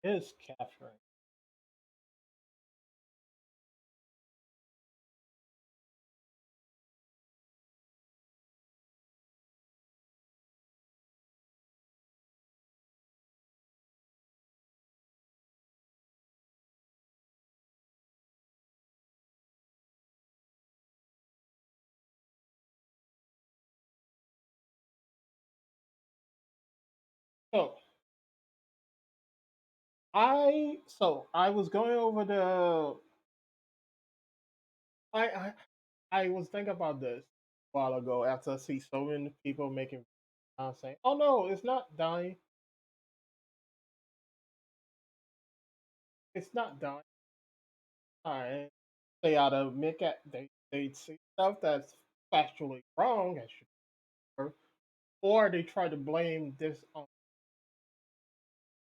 Is capturing. So I was going over the I I I was thinking about this a while ago after I see so many people making saying, "Oh no, it's not dying. It's not dying." I they oughta make it. They see stuff that's factually wrong, as you were, or they try to blame this on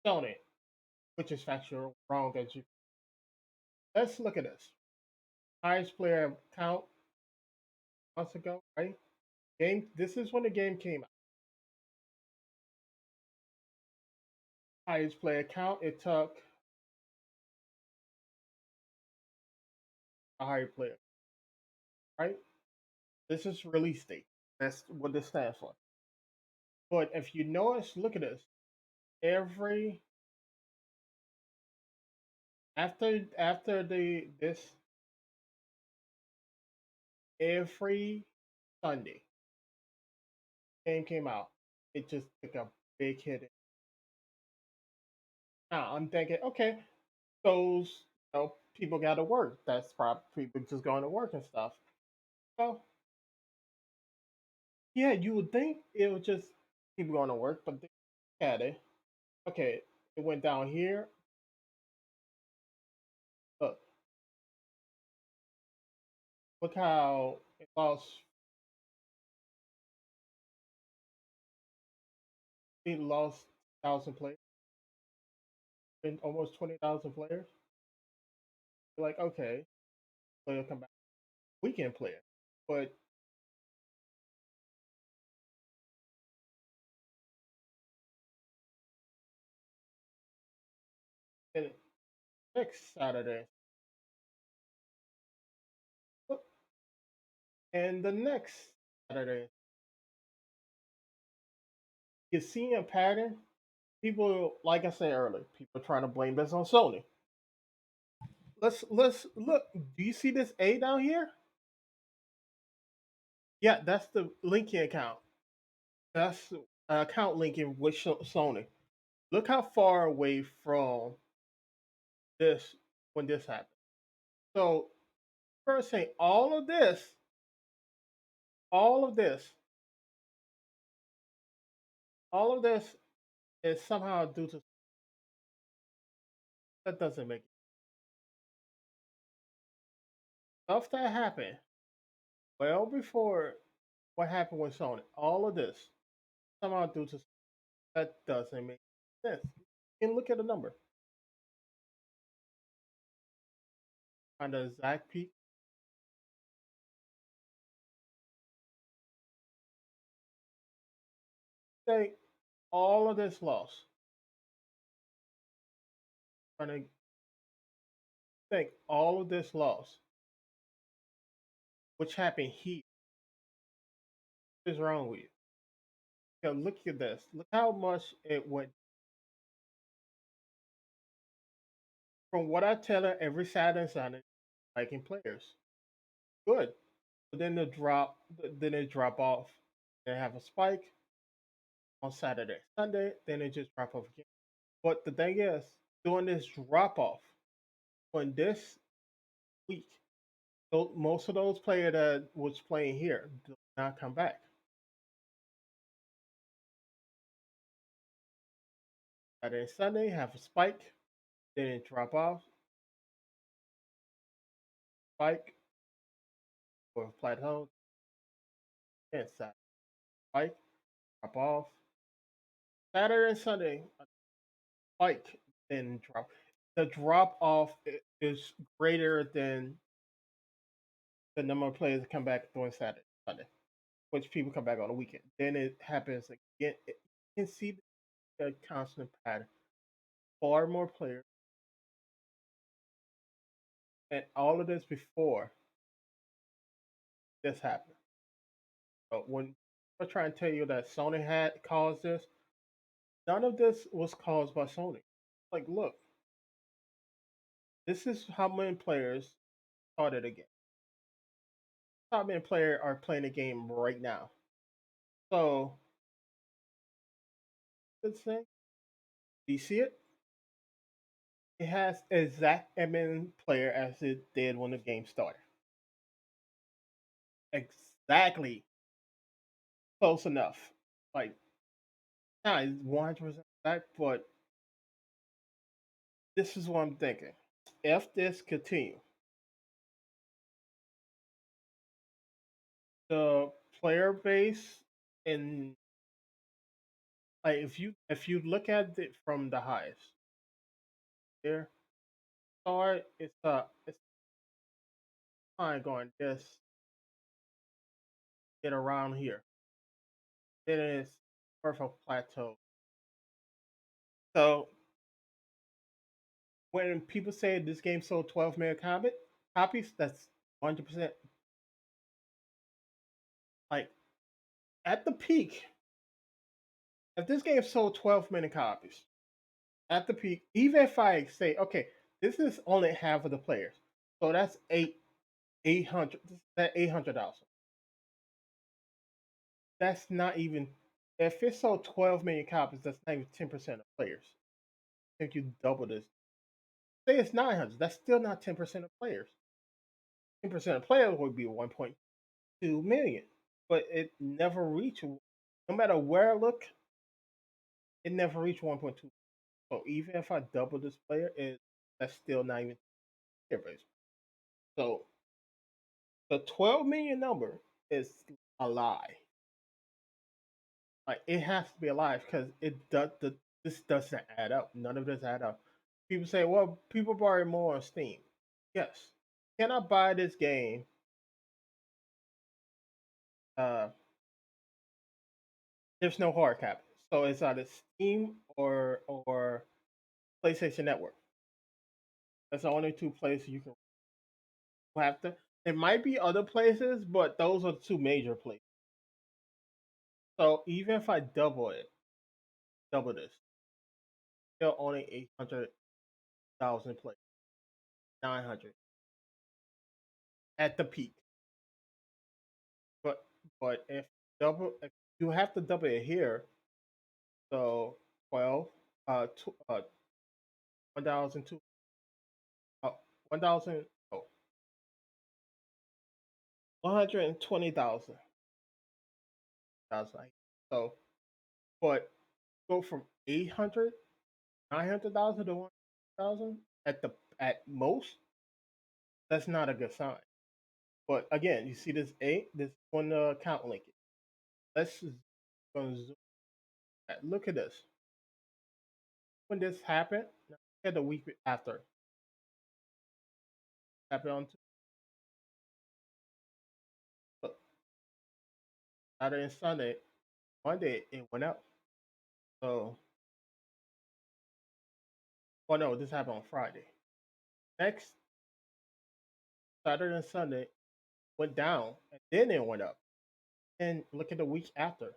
Sony, which is factually wrong, as you. Let's look at this. Highest player count months ago, right? Game. This is when the game came out. Highest player count. It took a higher player, right? This is release date. That's what this stands for. But if you notice, look at this. Every after the this every Sunday game came out, it just took a big hit. Now I'm thinking, okay, those people got to work. That's probably people just going to work and stuff. Well, yeah, you would think it was just people going to work, but they had it. Okay, it went down here. Look, look how it lost. It lost 1,000 players, and almost 20,000 players. You're like, okay, player come back, weekend player, but then next Saturday, and the next Saturday, you see a pattern. People, like I said earlier, people trying to blame this on Sony. Let's look. Do you see this A down here? Yeah, that's the linking account. That's account linking with Sony. Look how far away from this when this happened. So first thing, all of this, all of this is somehow due to that doesn't make stuff that happened well before what happened with Sony. All of this somehow due to that doesn't make sense. You can look at the number on the exact peak. Say all of this loss. Trying to think all of this loss, which happened here. What is wrong with you? Look at this. Look how much it went from what I tell her every Saturday and Sunday, liking players. Good. But then they drop off. They have a spike on Saturday, Sunday, then they just drop off again. But the thing is, doing this drop off on this week, so most of those players that was playing here do not come back. Saturday, Sunday have a spike, then it drop off, spike or plateau, then Saturday, spike, drop off. Saturday and Sunday, spike, then drop. The drop off is greater than the number of players that come back during Saturday, Sunday, which people come back on the weekend. Then it happens again. You can see the constant pattern. far more players, and all of this before this happened. But when I try and tell you that Sony had caused this, none of this was caused by Sony. Like, look, this is how many players started again. How many players are playing the game right now? So, this thing, do you see it? It has exact many player as it did when the game started. Exactly close enough. Like, not 100% exact, but this is what I'm thinking. If this continue, the player base in like if you look at it from the highest here, start it's kind of going just get around here. Then it's sort of a plateau. So when people say this game sold 12 million copies, that's 100% like at the peak. If this game sold 12 million copies at the peak, even if I say, okay, this is only half of the players, so that's 800, that 800,000. That's not even if it sold 12 million copies. That's not even 10% of players. If you double this, say it's 900, that's still not 10% of players. 10% of players would be 1.2 million, but it never reached. No matter where I look, it never reached 1.2. So even if I double this player, that's still not even player base. So the 12 million number is a lie. Like it has to be a lie because it does. This doesn't add up. None of this add up. People say, "Well, people borrow more on Steam." Yes. Can I buy this game? Uh, there's no hard cap, so it's either Steam or PlayStation Network. That's the only two places you can have to. There might be other places, but those are the two major places. So even if I double this, still only 800,000 players, 900 at the peak. But if if you have to double it here, so 12, 1,002, 1,000, oh, 120,000. So, but go from 800, 900,000 to 1,000 at most. That's not a good sign. But again, you see this one account link. Let's just go zoom. Look at this. When this happened, look at the week after happened on Saturday and Sunday. Monday it went up. So, oh no, this happened on Friday. Next Saturday and Sunday went down, and then it went up. And look at the week after.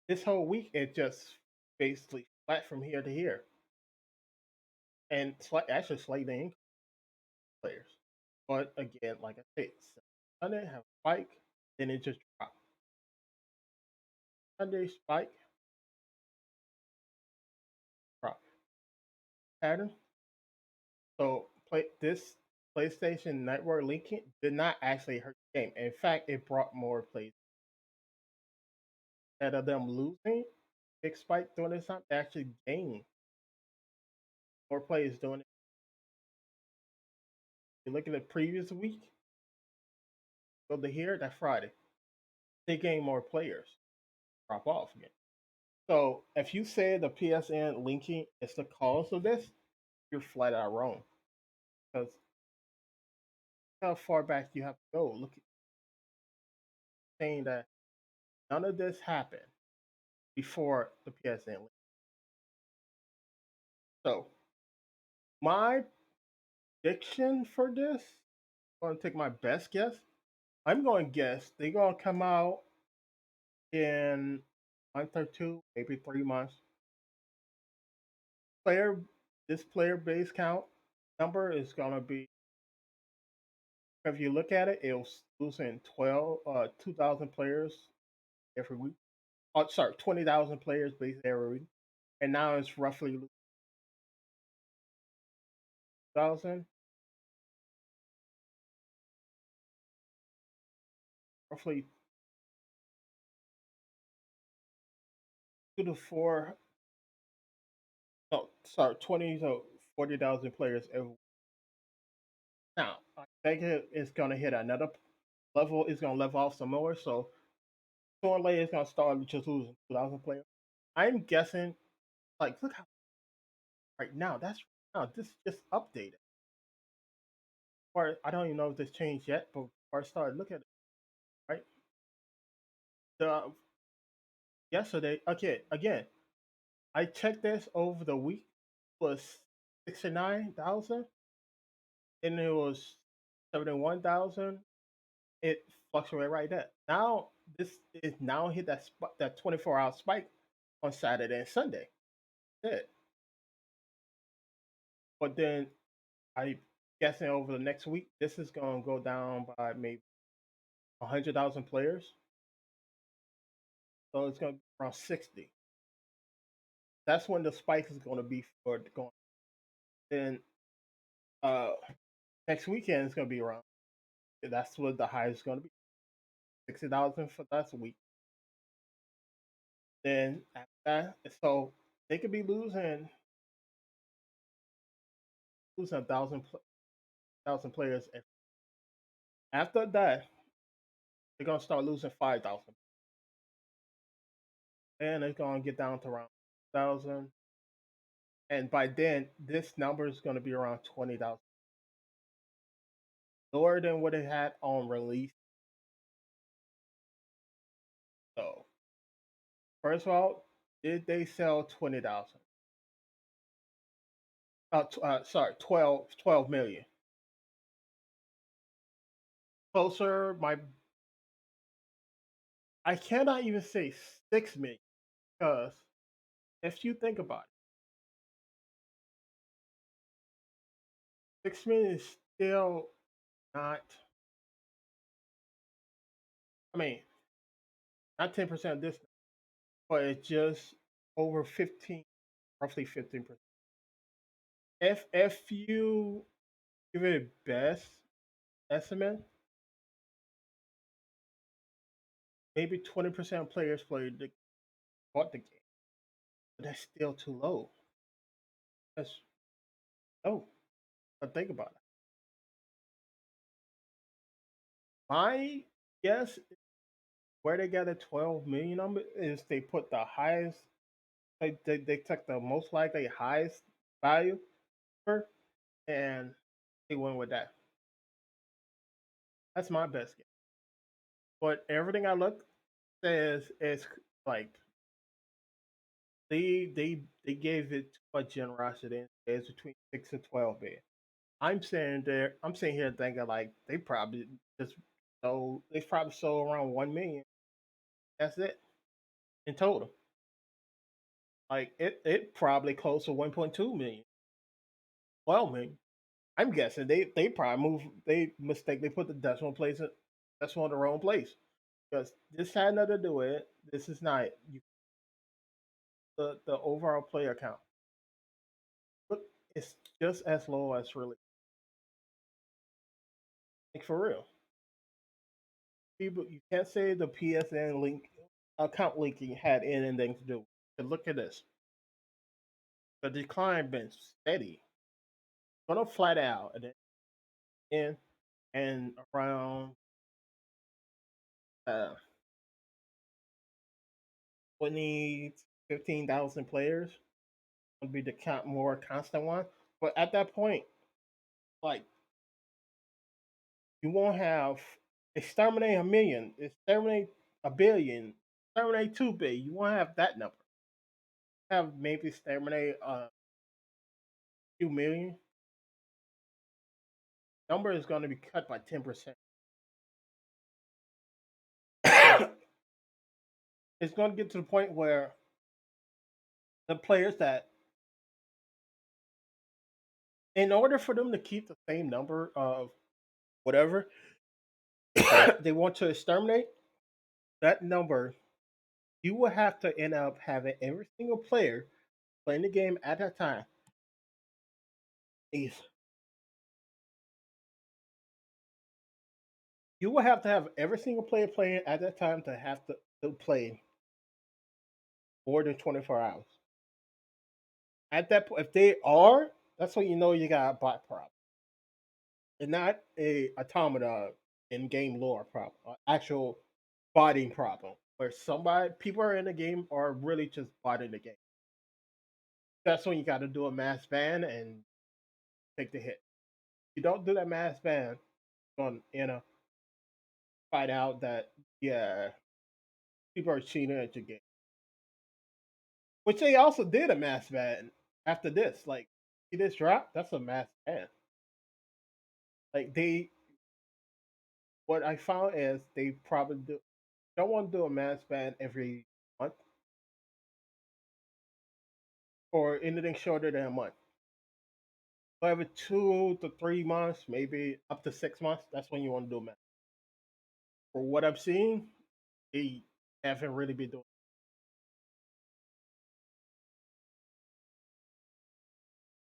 This whole week it just basically flat from here to here, and actually slightly increased players. But again, like I said, Sunday have a spike, then it just dropped. Sunday spike, drop pattern. So play this PlayStation Network linking did not actually hurt the game. In fact, it brought more plays. Instead of them losing big spike during this time, they actually gained more plays doing it. You look at the previous week, go to here, that Friday, they gained more players, drop off again. So if you say the PSN linking is the cause of this, you're flat out wrong. Because how far back you have to go. Look at saying that none of this happened. before the PSN leak. So my prediction for this, I'm going to take my best guess. I'm going to guess they're going to come out in a month or two, maybe 3 months. Player, this player base count number is going to be, if you look at it, it was losing 2,000 players every week. Oh, sorry, 20,000 players basically every week, and now it's roughly 1,000, roughly 2 to 4. No, sorry, 20 to 40,000 players every week. Now, I think it's going to hit another level. It's going to level off some more. So sooner or later, it's going to start just losing 2,000 players. I'm guessing, like, look how right now, that's now, this just updated. Or I don't even know if this changed yet, but before I started looking at it, right? The yesterday, okay, again, I checked this over the week. It was 69,000, and it was 71,000. It fluctuated right there. Now this is now hit that 24-hour spike on Saturday and Sunday. That's it. But then I guessing over the next week, this is gonna go down by maybe 100,000 players. So it's gonna be around 60. That's when the spike is gonna be for going. Then uh next weekend is gonna be around. That's what the high is gonna be. 60,000 for that week. Then after that, so they could be losing 1,000 players. After that, they're gonna start losing 5,000, and it's gonna get down to around 1,000. And by then, this number is gonna be around 20,000, lower than what it had on release. So first of all, did they sell 20,000? Sorry, 12 million. Closer, I cannot even say 6 million because if you think about it, 6 million is still not. I mean, not 10% of this, but it's just over 15, roughly 15%. If you give it a best estimate, maybe 20% of players bought the game, but that's still too low. That's low. But think about it. My guess where they got a 12 million number is they put the highest. They took the most likely highest value for, and they went with that. That's my best guess. But everything I look says is like they gave it too much generosity. It's between 6 and 12 million. I'm sitting here thinking like they probably sold around 1 million. That's it in total. Like it probably close to 1.2 million. 12 million. I'm guessing they probably they put the decimal place in decimal in the wrong place. Because this had nothing to do with it. This is not the overall player count. Look, it's just as low as really, like for real. People, you can't say the PSN link account linking had anything to do. But look at this. The decline been steady, gonna flat out, and then and around uh 20 15,000 players would be the more constant one. But at that point, like you won't have exterminate a million, exterminate a billion. exterminate too big. You want to have that number. Have maybe exterminate a few million. Number is going to be cut by 10%. It's going to get to the point where the players that, in order for them to keep the same number of whatever they want to exterminate, that number, you will have to end up having every single player playing the game at that time is you will have to have every single player playing at that time to have to play more than 24 hours. At that point, if they are, that's when you know you got a bot problem. And not a automata in game lore problem, actual botting problem, where somebody people are in the game are really just botting the game. That's when you got to do a mass ban and take the hit. You don't do that mass ban on find out that yeah people are cheating at your game, which they also did a mass ban after this. Like see this drop, that's a mass ban. Like they, what I found is they probably don't want to do a mass ban every month or anything shorter than a month. But every 2 to 3 months, maybe up to 6 months, that's when you want to do a mass. For what I'm seeing, they haven't really been doing.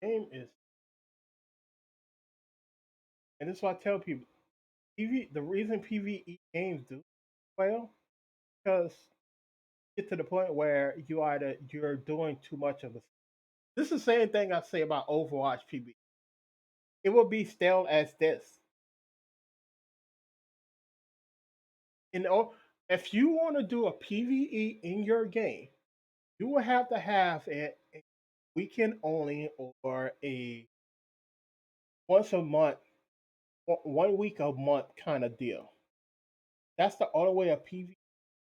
Game is, and this is what I tell people. The reason PVE games do well because get to the point where you're doing too much of this. This is the same thing I say about Overwatch PvE. It will be stale as this. You know, if you want to do a PvE in your game, you will have to have a weekend only or a once a month, 1 week a month kind of deal. That's the only way a PvE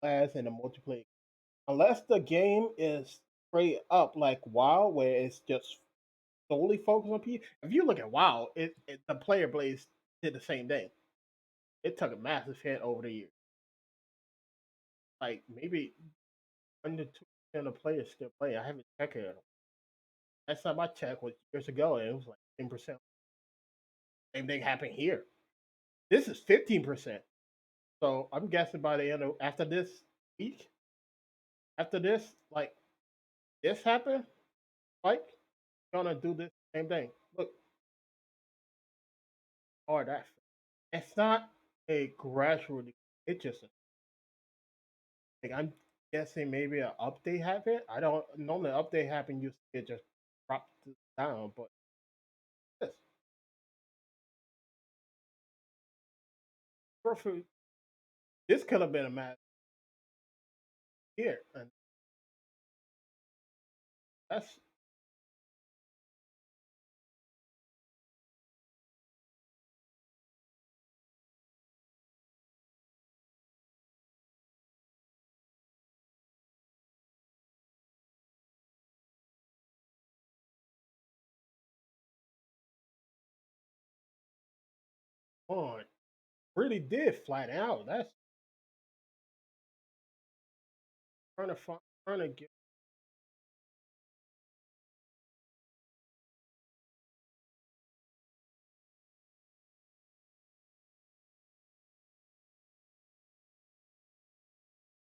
lasts in a multiplayer. Unless the game is straight up like WoW, where it's just solely focused on PvE. If you look at WoW, the player base did the same thing. It took a massive hit over the years. Like maybe 1 to 2% of players still play. I haven't checked it. Last time I checked was years ago, and it was like 10%. Same thing happened here. This is 15%. So I'm guessing by the end of after this week, after this, like this happened, like gonna do this same thing. Look, hard that. It's not a gradual. It just like I'm guessing maybe an update happened. I don't normally update happen. You see it just drop down, but this perfect. This could have been a match here, and that's on. Really did flat out. That's trying to find, trying to get.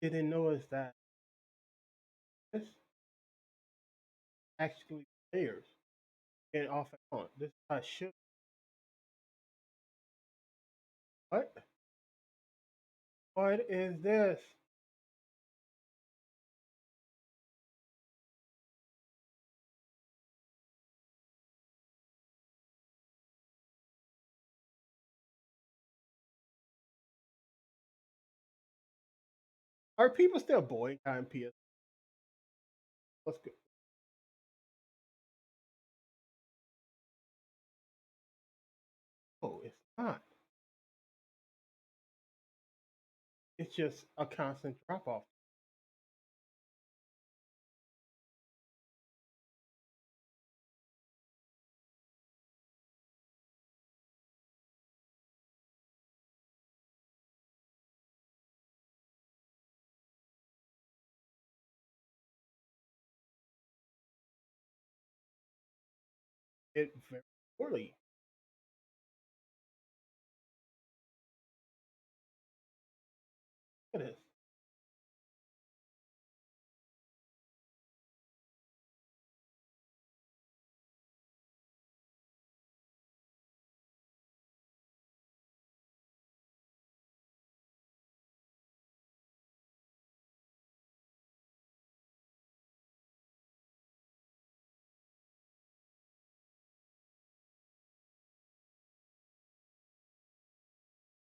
Didn't notice that this actually players getting off and on. This I should. What? What is this? Are people still boycotting PS? Let's go. Oh, it's not. It's just a constant drop off. it very poorly. It is.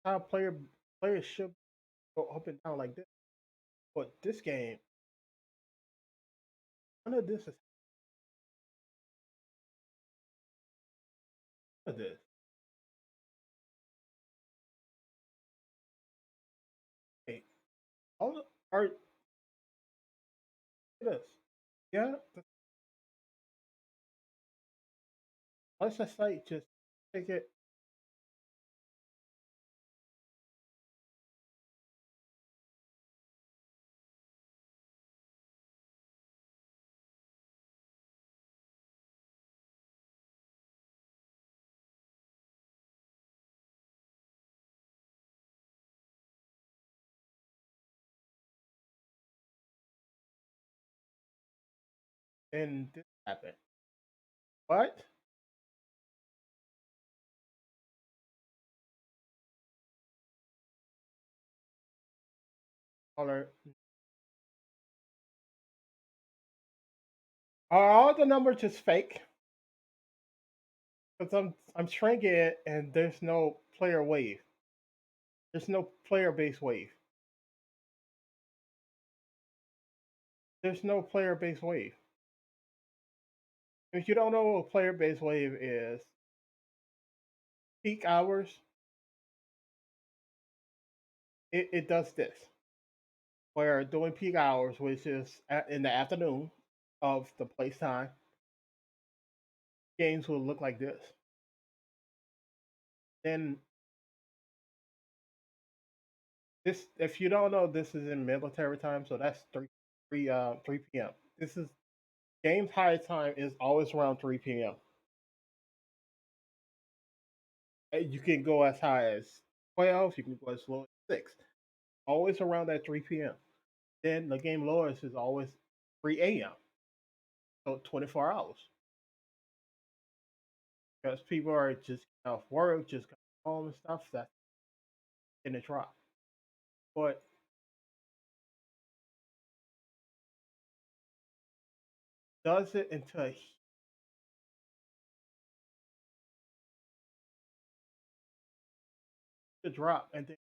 How players should go up and down like this. But this game, none of this is none of this. Hey, all the art this. Yeah, let's just say just take it and this happened. But are all the numbers just fake? Because I'm shrinking it and there's no player wave. There's no player base wave. There's no player base wave. If you don't know what player base wave is, peak hours, it does this. Where during peak hours, which is in the afternoon of the place time, games will look like this. Then this, if you don't know, this is in military time, so that's 3 p.m. This is game's high time is always around 3 p.m. You can go as high as 12. You can go as low as 6. Always around that 3 p.m. Then the game lowest is always 3 a.m. So 24 hours because people are just off work, just got home and stuff. That's in the drop. But does it until the drop and then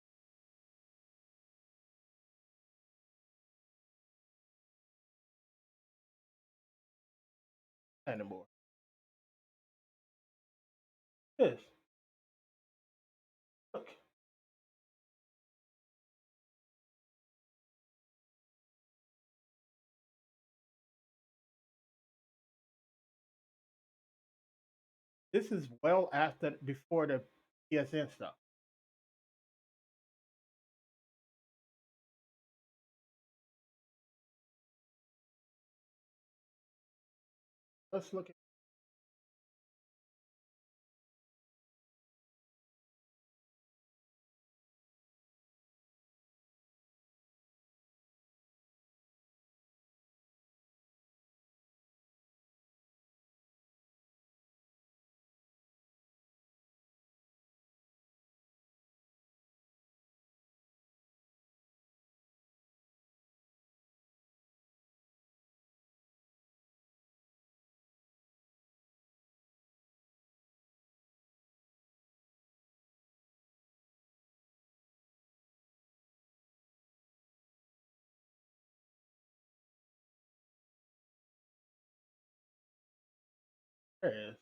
anymore? This look, this is well after before the PSN stuff. Let's look at there it is.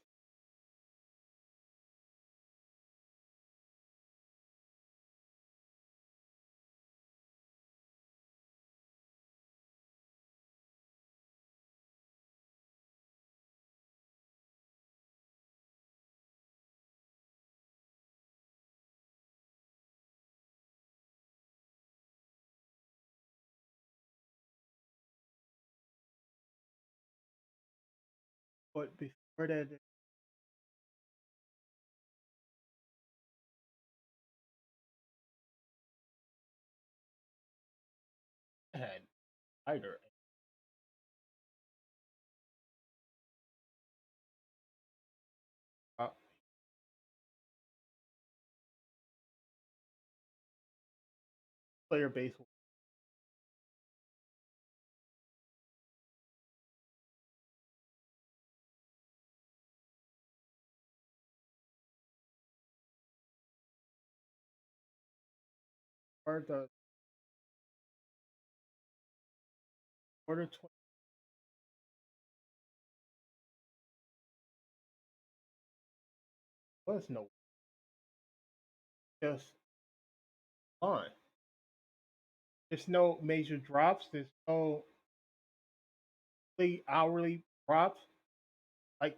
But before that, either. Uh, Player base or the order 20 was no just on. There's no major drops. There's no hourly drops. Like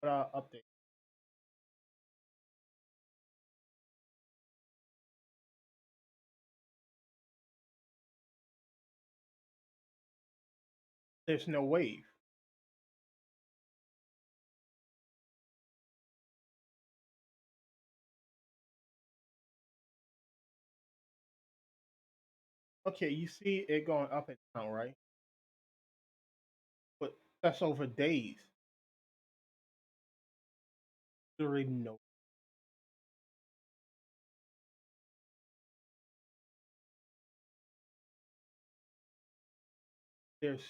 the update. There's no wave. Okay, you see it going up and down, right? But that's over days. Literally no. There's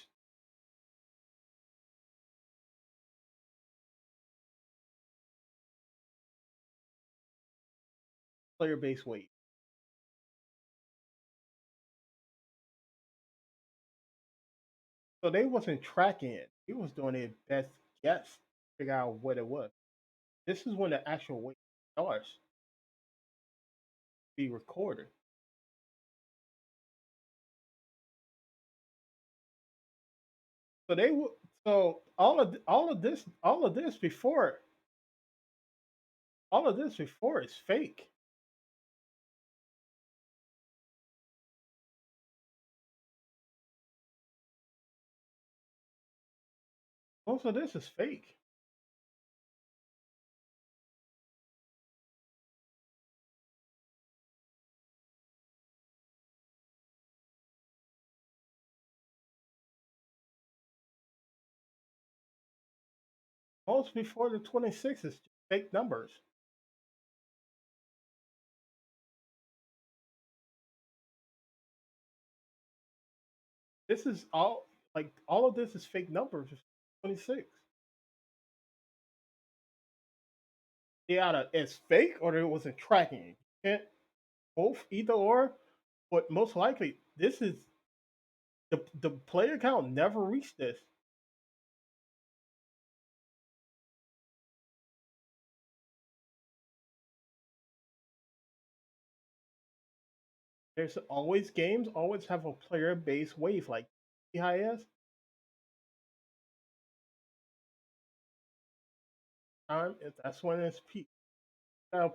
player base wave. So they wasn't tracking it. He was doing their best guess to figure out what it was. This is when the actual wave starts to be recorded. So they will. So all of this before is fake. Most of this is fake. Most before the 26 is fake numbers. This is all of this is fake numbers. 26. Yeah, it's fake or it wasn't tracking. You can't both either or. But most likely, this is the player count never reached this. There's always games always have a player base wave like CIS time. That's when it's peak.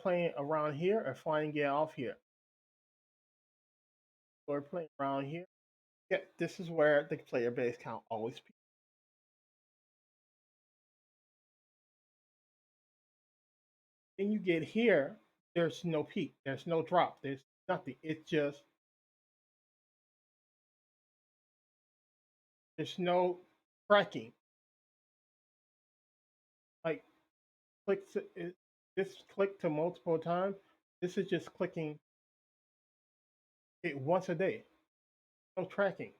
Playing around here or flying get off here. Or playing around here. Yeah, this is where the player base count always peaks. Then you get here, there's no peak, there's no drop, there's nothing. It's just there's no tracking. Like click to this click to multiple times. This is just clicking it once a day. No tracking.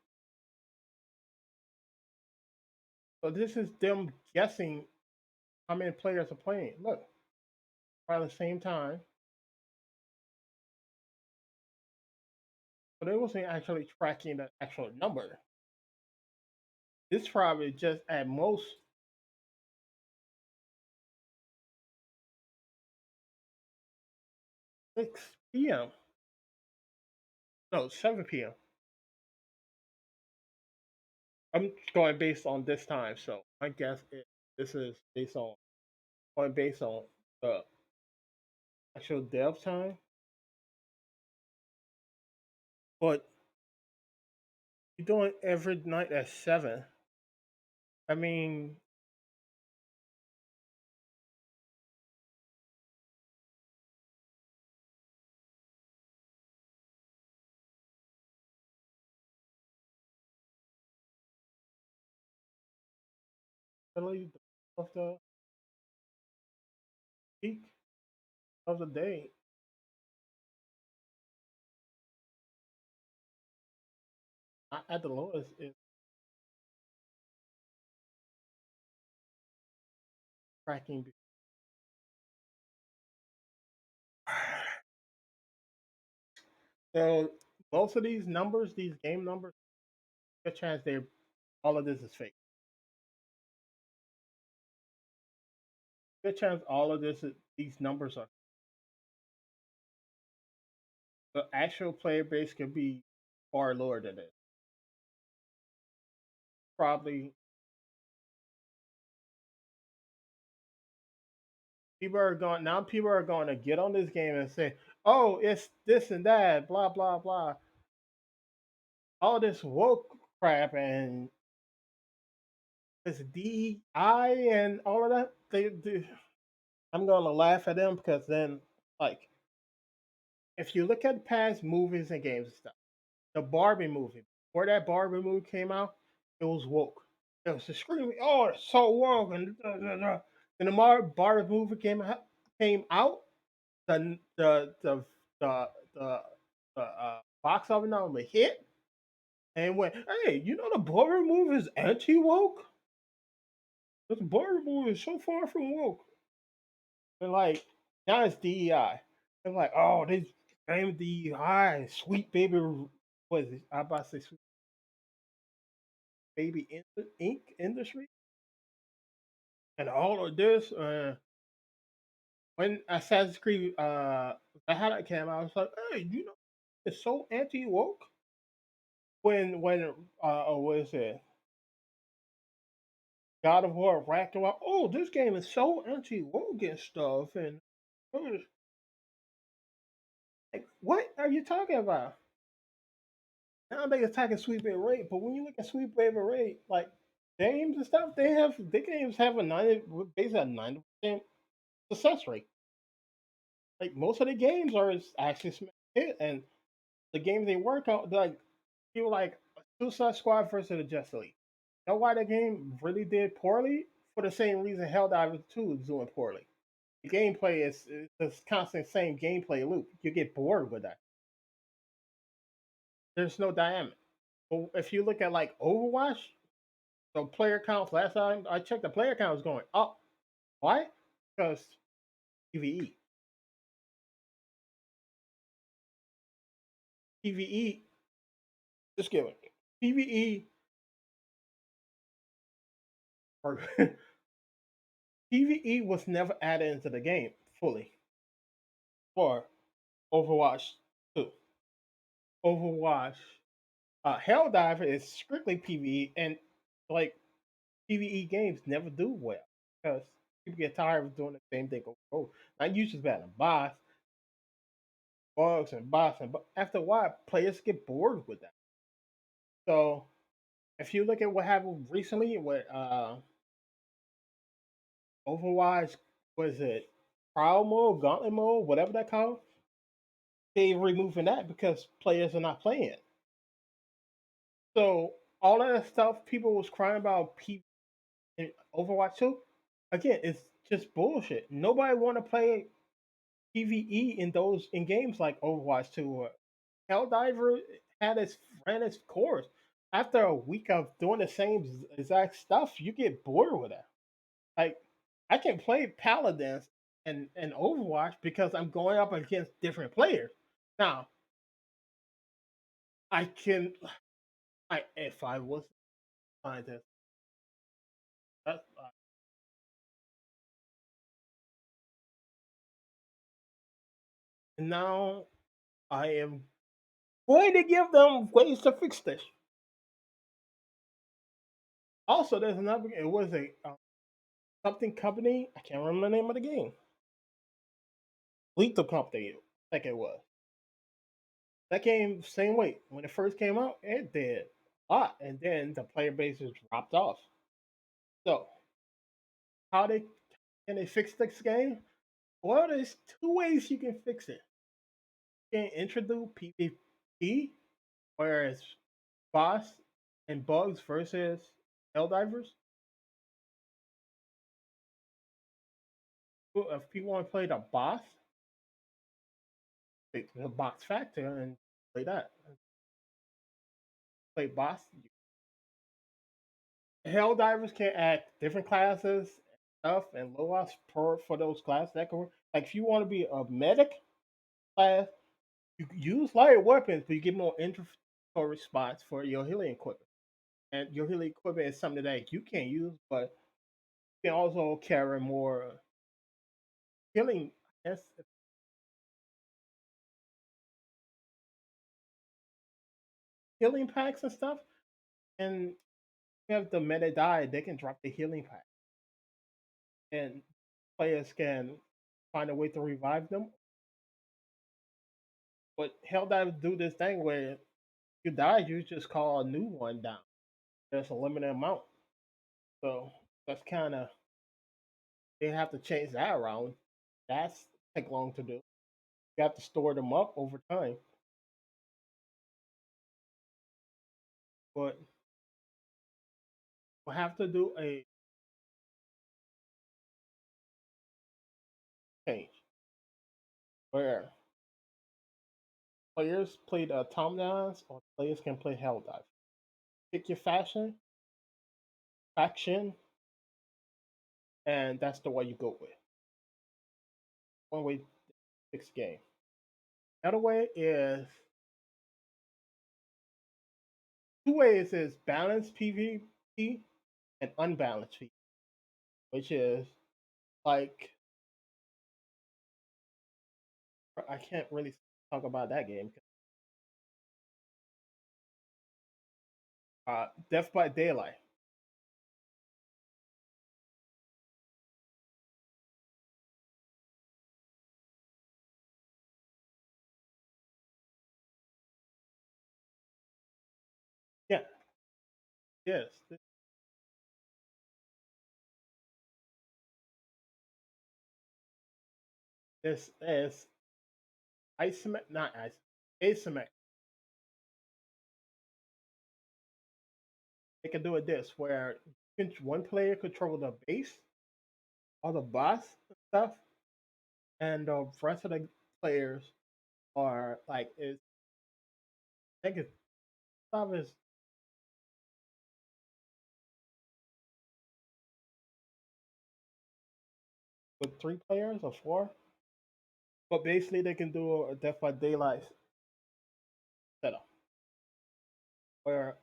So this is them guessing how many players are playing. Look, around the same time. But it wasn't actually tracking the actual number. This probably just at most 6 p.m. No, 7 p.m. I'm going based on this time, so I guess this is based on the actual dev time. But you're doing every night at 7. I mean, really of the peak of the day. At the lowest is tracking. So most of these numbers, these game numbers, good chance they all of this is fake. Good chance all of these numbers are the actual player base could be far lower than this. Probably people are going now. People are going to get on this game and say, "Oh, it's this and that, blah blah blah." All this woke crap and this DI and all of that. I'm going to laugh at them because then, like, if you look at past movies and games and stuff, the Barbie movie, before that Barbie movie came out, it was woke. It was just screaming, "Oh, it's so woke!" And da, da, da. And the Barbie movie came out, the the the the the, box office number hit and went, "Hey, you know the Barbie movie is anti woke? This Barbie movie is so far from woke." And like now it's DEI. And like, oh, they blame DEI, sweet baby. What is it? I about to say sweet baby ink industry and all of this. When Assassin's Creed Valhalla came out, I was like, hey, you know, it's so anti woke. When what is it? God of War Ragnarok. Oh, this game is so anti woke and stuff. And I was like, what are you talking about? Now they attacking Sweet Baby Ray, but when you look at Sweet Baby Ray, like games and stuff, their games have a 90 basically a 90% success rate. Like most of the games are actually smash hit, and the games they work on, like people like Suicide Squad versus the Justice League. You know why the game really did poorly? For the same reason Helldivers 2 is doing poorly. The gameplay is this constant same gameplay loop. You get bored with that. There's no dynamic. But if you look at like Overwatch, the player counts last time I checked, the player count was going up. Why? Because PVE. PVE, just give it. PVE or PVE was never added into the game fully for Overwatch 2. Overwatch Helldiver is strictly PVE, and like PVE games never do well because people get tired of doing the same thing over and over. Not usually battling bugs and bots, and but after a while, players get bored with that. So if you look at what happened recently with Overwatch, was it trial mode, gauntlet mode, whatever that called? They removing that because players are not playing it. So all of that stuff people was crying about in Overwatch 2, again, it's just bullshit. Nobody want to play PVE in games like Overwatch 2 or Helldiver had its ran its course. After a week of doing the same exact stuff, you get bored with that. Like I can play Paladins and Overwatch because I'm going up against different players. Now I can I if I was a scientist, that, now I am going to give them ways to fix this. Also, there's another. It was a something company. I can't remember the name of the game. Lethal Company, I think it was. That game, same way. When it first came out, it did a lot, and then the player base just dropped off. So, how they can they fix this game? Well, there's two ways you can fix it. You can introduce PvP, whereas boss and bugs versus Helldivers. If people want to play the boss, the box factor and play that. Play boss. Helldivers can add different classes, stuff, and low loss for those classes. That can work. Like if you want to be a medic class, you use light weapons, but you get more inventory spots for your healing equipment. And your healing equipment is something that you can't use, but you can also carry more healing. Yes, healing packs and stuff. And if the meta die, they can drop the healing pack, and players can find a way to revive them. But Helldivers do this thing where you die, you just call a new one down. There's a limited amount, so that's kind of they have to change that around. That's take long to do. You have to store them up over time, but we'll have to do a change where players play the automatons or players can play Helldive. Pick your faction, and that's the way you go with. One way to fix the game. Another way is two ways is balanced PvP and unbalanced PvP, which is like I can't really talk about that game. Death by Daylight. Yeah, yes. This is isometric, not asymmetric. They can do it this where one player control the base or the boss stuff, and the rest of the players are like is I think it's stuff is with three players or four, but basically they can do a Death by Daylight setup where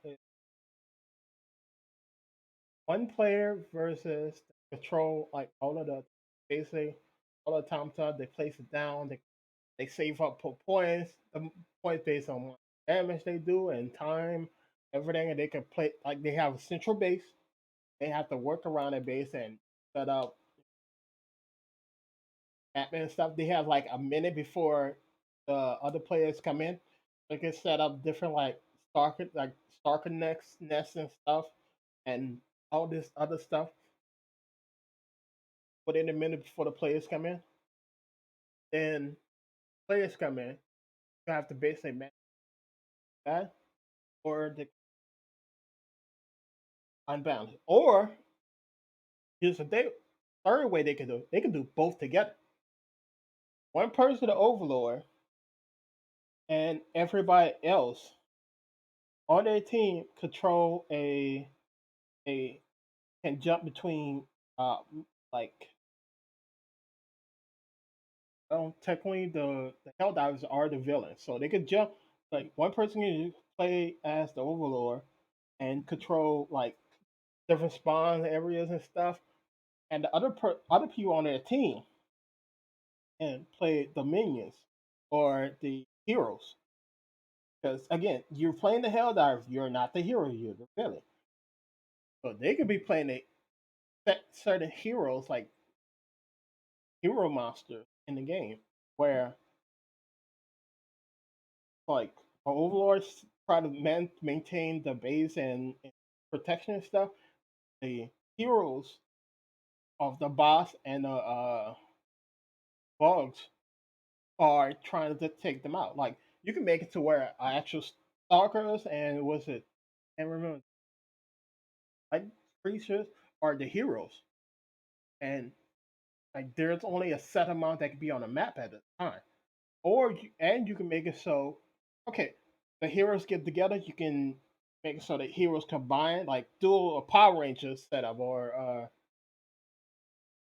one player versus control like all of the basically all the time they place it down, they save up for points, points based on what damage they do and time, everything, and they can play like they have a central base. They have to work around a base and set up admin stuff. They have like a minute before the other players come in. They can set up different Star Connects, nests and stuff, and all this other stuff within a minute before the players come in. Then players come in, you have to basically manage that or the unbound. Or here's a third way they can do it. They can do both together. One person the overlord and everybody else on their team control a can jump between uh like technically the Helldivers are the villains. So they could jump like one person can play as the overlord and control like different spawn areas and stuff. And the other people on their team and play the minions or the heroes. Because again, you're playing the Helldive, you're not the hero, you're the villain. So they could be playing certain heroes like hero monsters in the game, where like overlords try to maintain the base and protection and stuff. The heroes of the boss and the bugs are trying to take them out. Like you can make it to where actual stalkers and was it and remember like creatures are the heroes, and Like there's only a set amount that can be on the map at a time. And you can make it so, okay, the heroes get together. You can make it so that heroes combine, like do a Power Rangers setup or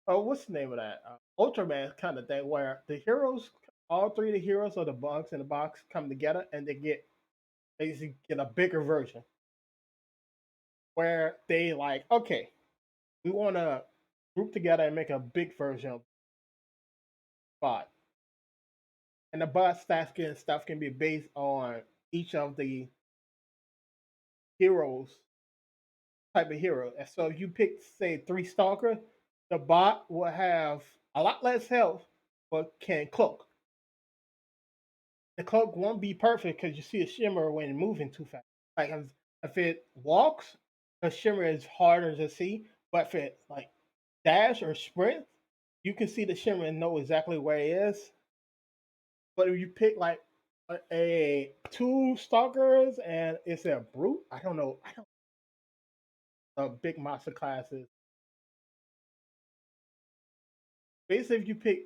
oh, what's the name of that? Ultraman kind of thing, where the heroes, all three of the heroes or the bugs in the box come together and they basically get a bigger version where they like, okay, we want to group together and make a big version of bot. And the bot stats and stuff can be based on each of the heroes type of hero. And so if you pick, say, three stalkers, the bot will have a lot less health, but can cloak. The cloak won't be perfect because you see a shimmer when moving too fast. Like if it walks, the shimmer is harder to see. But if it like dash or sprint, you can see the shimmer and know exactly where it is. But if you pick like a two stalkers and it's a brute, I don't know. I don't big monster classes. Basically, if you pick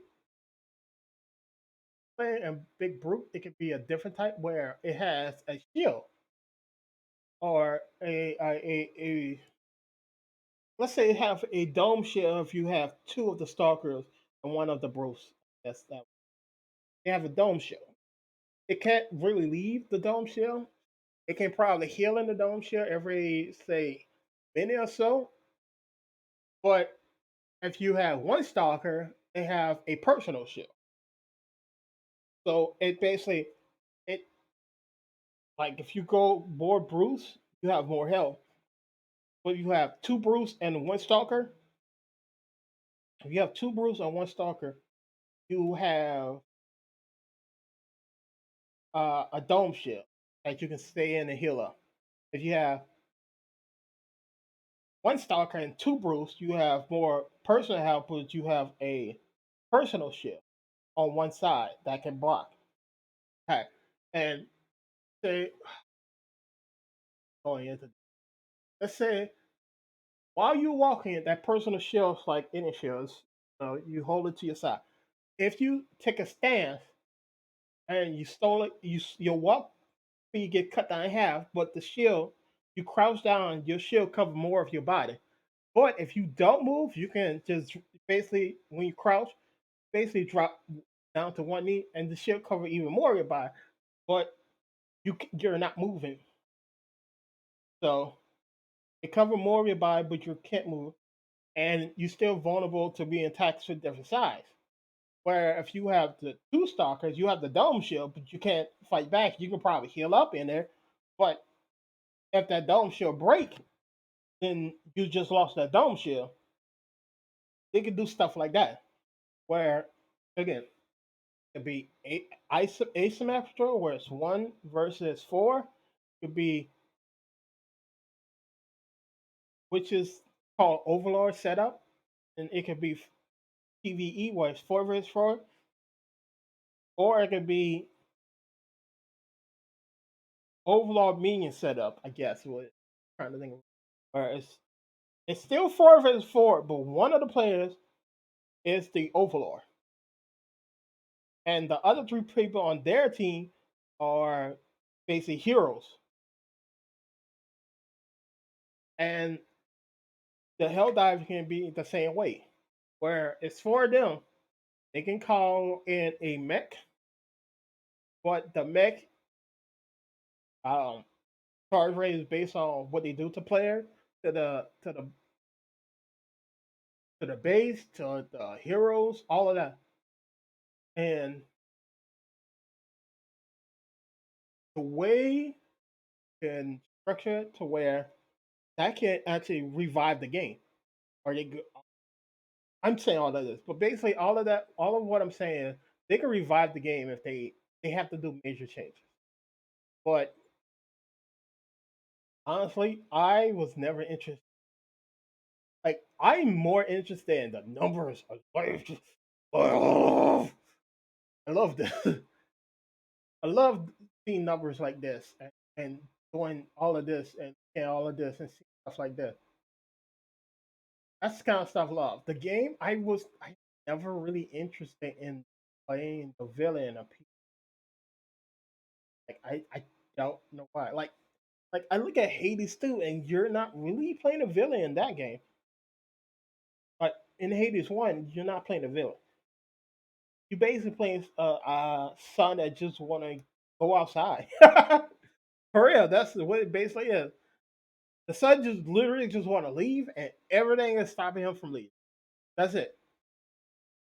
and big brute, it could be a different type where it has a shield or a let's say you have a dome shield if you have two of the stalkers and one of the brutes. That's that. You have a dome shield. It can't really leave the dome shield. It can probably heal in the dome shield every say minute or so. But if you have one stalker, they have a personal shield. So it basically it like if you go more Bruce, you have more health. But if you have two Bruce and one stalker, if you have two Bruce and one stalker, you have a dome shield that you can stay in and heal up. If you have one stalker and two Bruce, you have more personal health, but you have a personal shield on one side that can block. Okay. And say going into let's say while you're walking, that personal shield, like any shields, you hold it to your side. If you take a stance and you stole it, you walk, you get cut down in half. But the shield, you crouch down, your shield cover more of your body. But if you don't move, you can just basically when you crouch, basically drop down to one knee, and the shield cover even more of your body. But you're not moving, so it cover more of your body, but you can't move, and you're still vulnerable to being attacked from different sides. Where if you have the two stalkers, you have the dome shield, but you can't fight back. You can probably heal up in there, but if that dome shield break, then you just lost that dome shield. They can do stuff like that. Where again, it could be asymmetrical, where it's one versus four. It could be which is called Overlord setup, and it could be PVE, where it's four versus four, or it could be Overlord minion setup. I guess what I'm trying to think of. Where it's still four versus four, but one of the players is the Overlord, and the other three people on their team are basically heroes. And the Hell Dive can be the same way, where it's four of them. They can call in a mech, but the mech um, charge rate is based on what they do to player, to the base, to the heroes, all of that, and the way can structure it to where that can actually revive the game. Or I'm saying all of this, but basically all of that, all of what I'm saying, they can revive the game if they have to do major changes. But honestly, I was never interested. Like I'm more interested in the numbers of life. Oh, I love this. I love seeing numbers like this and doing all of this and all of this and seeing stuff like this. That's the kind of stuff I love. The game, I never really interested in playing the villain. Like I don't know why. Like I look at Hades too, and you're not really playing a villain in that game. Like in Hades one, you're not playing a villain. You basically playing a son that just want to go outside. For real, that's what it basically is. The son just literally just want to leave, and everything is stopping him from leaving. That's it.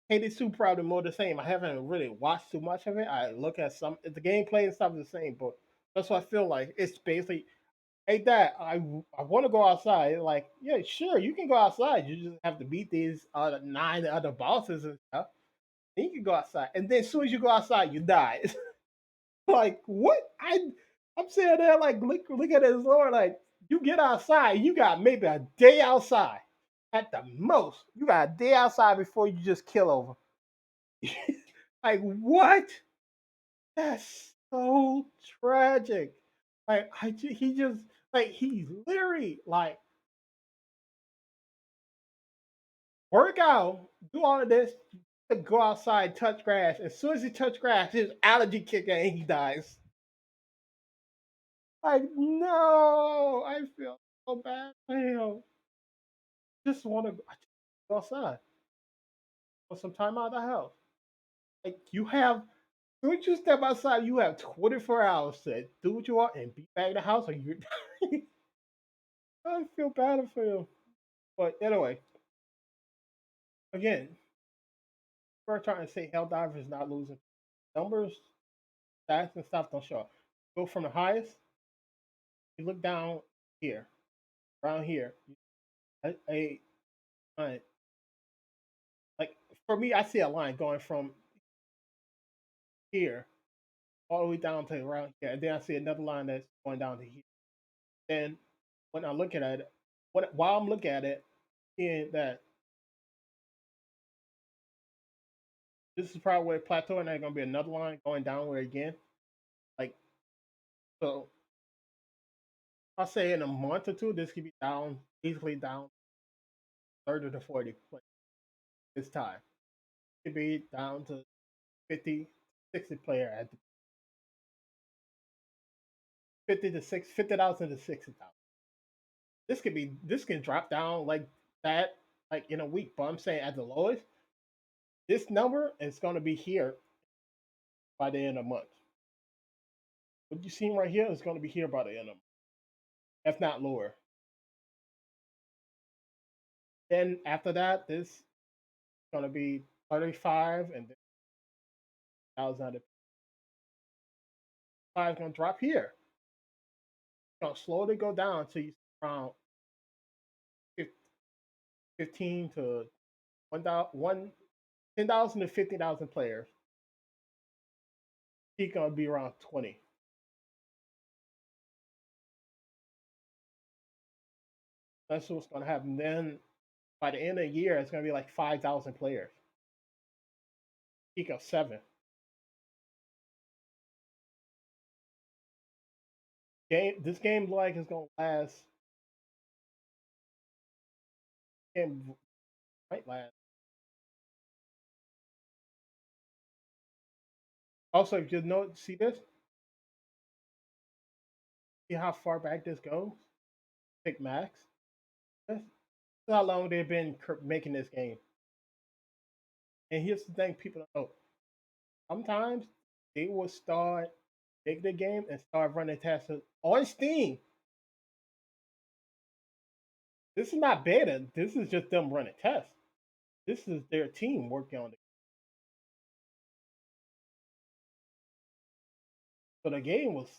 Hades 2 probably more the same. I haven't really watched too much of it. I look at some the gameplay and stuff is the same, but that's what I feel like. It's basically, hey dad, I want to go outside. Like, yeah, sure, you can go outside. You just have to beat these nine other bosses and stuff. Then you can go outside. And then as soon as you go outside, you die. Like, what? I'm sitting there like look at his Lord, like you get outside, you got maybe a day outside. At the most, you got a day outside before you just kill over. Like what? That's so tragic. Like he just like he's literally like work out, do all of this, to go outside, touch grass. As soon as he touch grass, his allergy kick in and he dies. Like no, I feel so bad for him. Just want to go outside for some time out of the house. Like you have, when you step outside, you have 24 hours to do what you want and be back in the house, or you. I feel bad for you. But anyway, again, we're trying to say Helldiver is not losing numbers, stats, and stuff don't show up. Go from the highest, you look down here, around here. A like for me, I see a line going from here all the way down to around here, and then I see another line that's going down to here. And when I look at it, while I'm looking at it, seeing that this is probably where plateau, and there's gonna be another line going downward again. Like so, I'll say in a month or two, this could be down easily down 30 to 40 this time. It could be down to 50, 60 player at the 50,000 to 60,000. This can drop down like that like in a week. But I'm saying at the lowest, this number is gonna be here by the end of the month. What you see right here is gonna be here by the end of the month, if not lower. Then after that, this is gonna be 35 and then 1,000 five is gonna drop here. It's gonna slowly go down until you around 15 to 10,000 to 50,000 players. He's gonna be around 20. That's what's gonna happen. Then by the end of the year, it's gonna be like 5,000 players. Peak of 7. This game like is gonna last. Game might last. Also, if you know, see this, see how far back this goes. Pick max. That's how long they've been making this game. And here's the thing: people don't know. Sometimes they will start make the game and start running tests on Steam. This is not beta. This is just them running tests. This is their team working on it. So the game was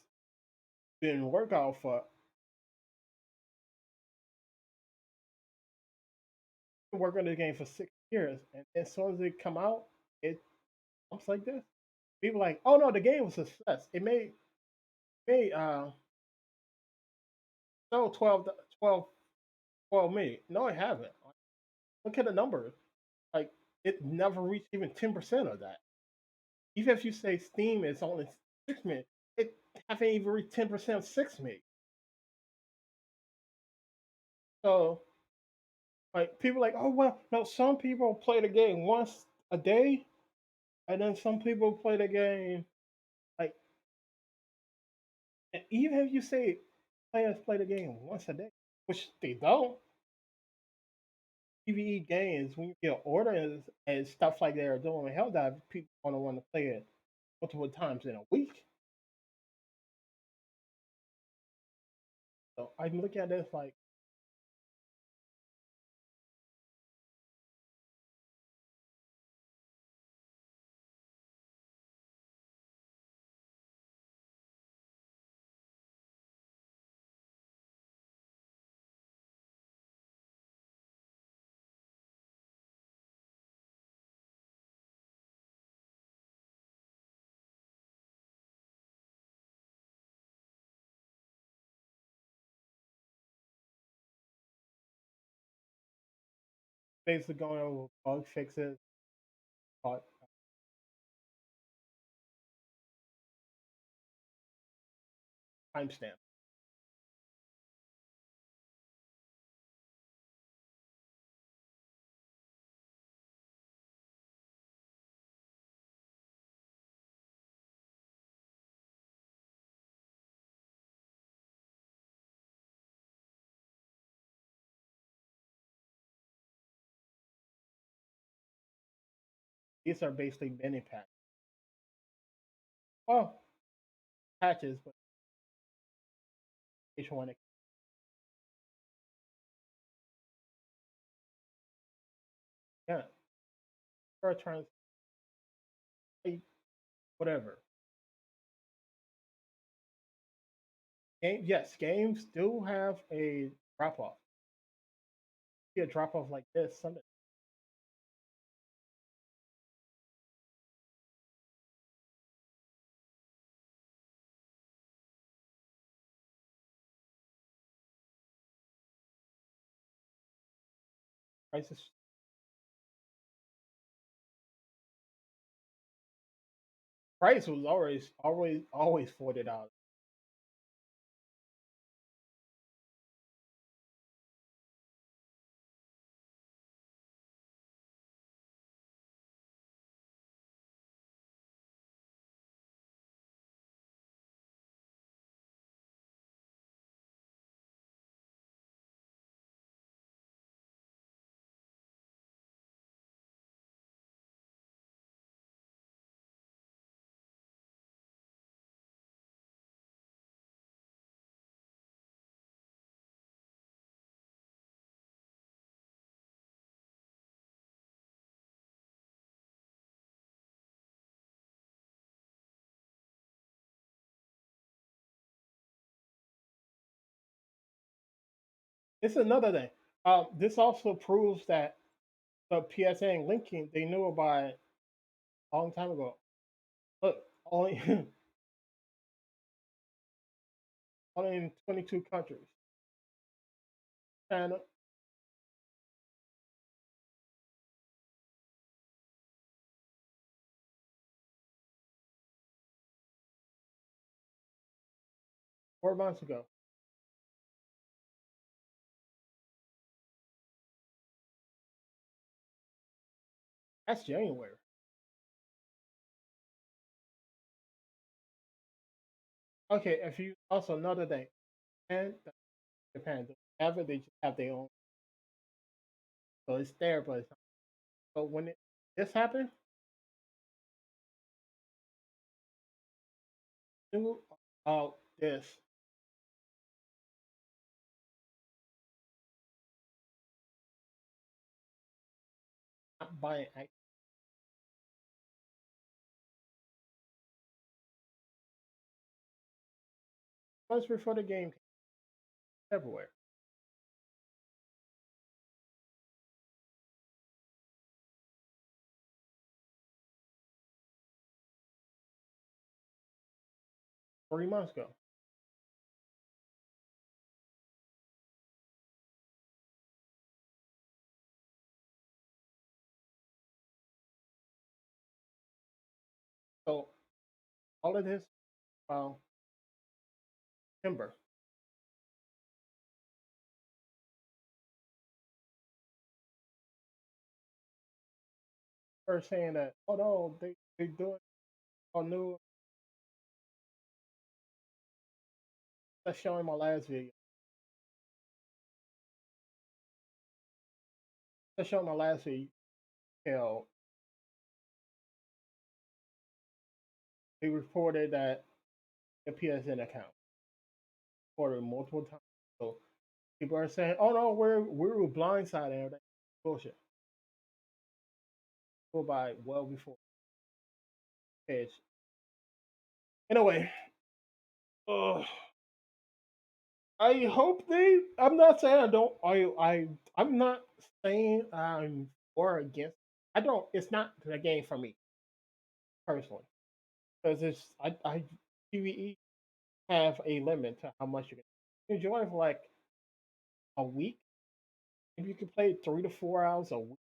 been worked out for working on the game for 6 years, and as soon as it come out, it comes like this. People like, oh no, the game was a success. It made so 12 million. No, it haven't. Look at the numbers. Like it never reached even 10% of that. Even if you say Steam is only 6 million, it haven't even reached 10% of 6 million. So Like people like, oh well, no. Some people play the game once a day, and then some people play the game like, and even if you say players play the game once a day, which they don't, PvE games when you get orders and stuff like they're doing with Helldive, people gonna want to play it multiple times in a week. So I'm looking at this like basically going over bug fixes, uh, timestamp. These are basically mini patches. Well, patches, but each one yeah, for turns, whatever. Yes, games do have a drop off. See a drop off like this, some prices. Price was always $40. It's another thing. This also proves that the PSA and linking they knew about it a long time ago. Look, only only in 22 countries. China, 4 months ago. That's January. Okay, if you also another thing, and Japan, ever they just have their own, so it's there, but it's not. So when this happened, knew about this. Not buying months before the game came February, 3 months ago. So all of this, uh, September. are saying that, oh no, they doing a new. That's showing my last video. That's showing my last video. You know, they reported that the PSN account reported multiple times. So people are saying, "Oh no, we were blindsided." And everything. Bullshit. Go by well before page. Anyway, uh, I hope they. I'm not saying I don't. I'm not saying I'm for or against. I don't. It's not the game for me personally because I PVE have a limit to how much you can enjoy for like a week. If you can play 3 to 4 hours a week,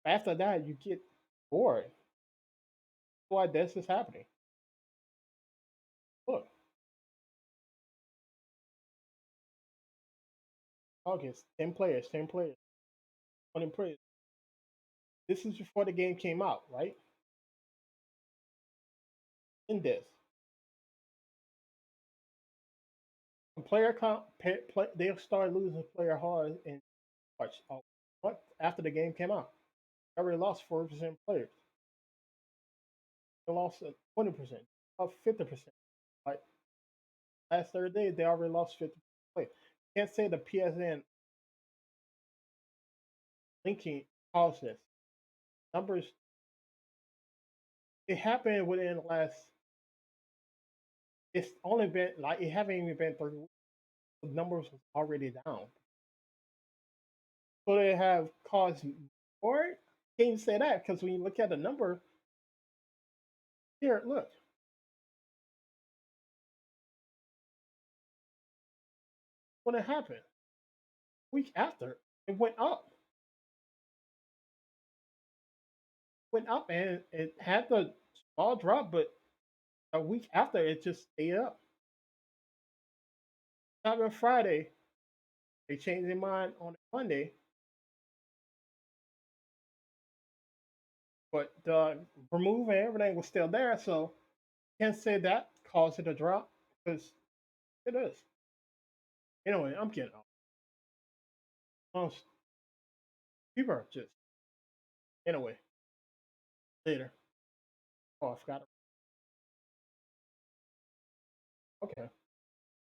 after that you get bored. That's why this is happening. Look, August, 10 players, 10 players, 20 players. This is before the game came out, right? In this, when player count, they'll start losing player hard in March. What after the game came out? They already lost 40% players. They lost 20%, up 50%. Like last Thursday, they already lost 50% players. Can't say the PSN linking caused this. Numbers, it happened within the last. It's only been like it haven't even been 3 weeks. The numbers was already down. So they have caused more. Can't even say that because when you look at the number here, look when it happened. Week after, it went up, and it had the small drop, but a week after, it just stayed up. On Friday, they changed their mind on Monday, but the remove and everything was still there. So can't say that caused it to drop because it is. Anyway, I'm getting off. Most people are just anyway. Later. Oh, I forgot. Okay.